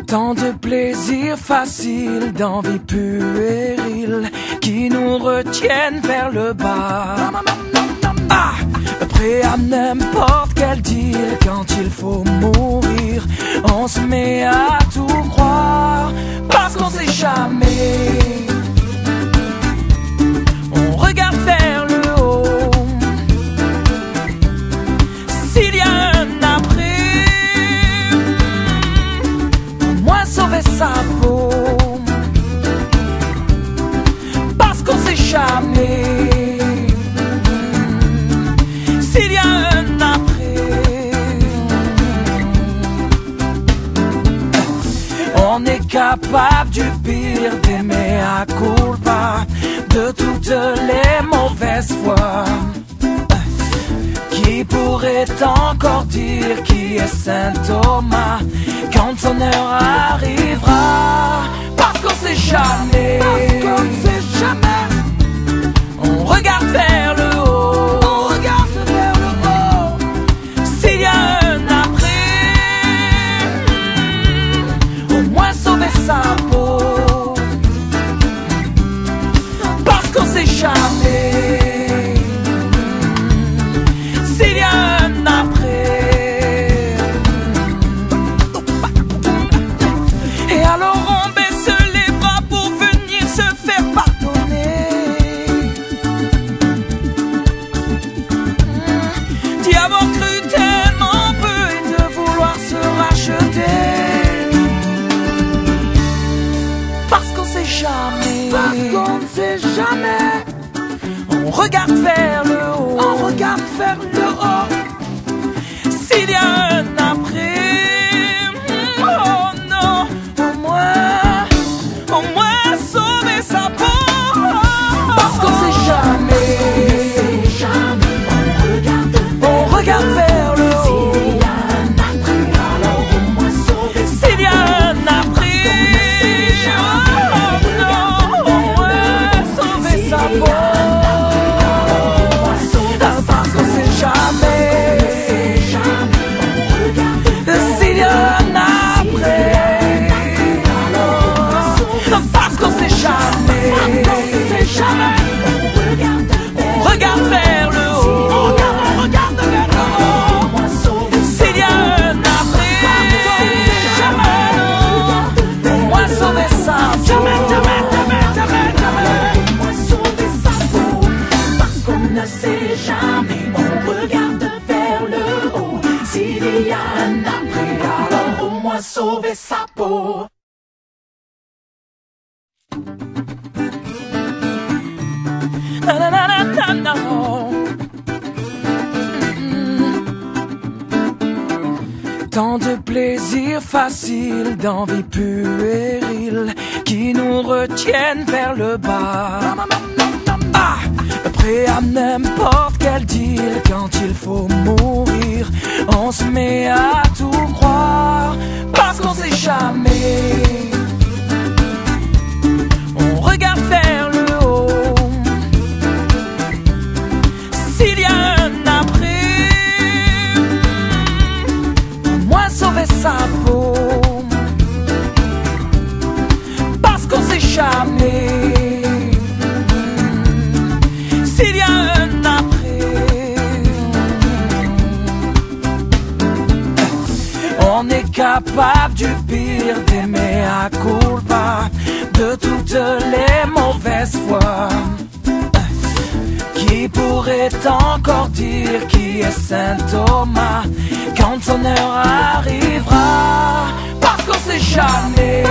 Tant de plaisirs faciles, d'envie puérile qui nous retiennent vers le bas. Ah, prêt à n'importe quel deal quand il faut mourir. On se met à tout croire parce qu'on sait jamais. On regarde vers le haut. S'il y a un après, au moins sauver sa peau. Parce qu'on sait jamais. S'il y a un après, on est capable du pire, d'aimer à culpa, de toutes les mauvaises fois. Qui pourrait encore dire qui est Saint Thomas quand son heure arrivera? Parce qu'on sait jamais. Parce qu'on sait jamais. On regarde vers le haut. On regarde vers le haut. S'il y a un après, au moins sauver sa peau. Parce qu'on sait jamais. S'il y a un après. Et alors on baisse les bras pour venir se faire pardonner. D'y avoir cru tellement peu et de vouloir se racheter. Parce qu'on sait jamais. Parce qu'on ne sait jamais. On regarde vers le haut. On regarde vers le haut. S'il y a un après, oh non, au moins sauver sa peau. Parce qu'on sait jamais. On regarde vers le haut. S'il y a un après, oh non, au moins sauver sa peau. Parce qu'on sait jamais. S'il y a un après, parce qu'on sait jamais. On regarde vers le haut. On regarde vers le haut. S'il y a un après, au moins sauver sa peau. Jamais. Parce qu'on ne sait jamais, on regarde vers le haut. S'il y a un après, alors au moins sauver sa peau. Tant de plaisirs faciles, d'envie puérile qui nous retiennent vers le bas. Ah, prêt à n'importe quel deal quand il faut mourir. On se met à tout croire parce qu'on sait jamais. On regarde vers le haut. S'il y a un après, au moins sauver sa peau. Parce qu'on sait jamais. S'il y a un après, on est capable du pire, d'aimer à culpa, de toutes les mauvaises fois. Qui pourrait encore dire qui est Saint Thomas quand son heure arrivera? Parce qu'on sait jamais.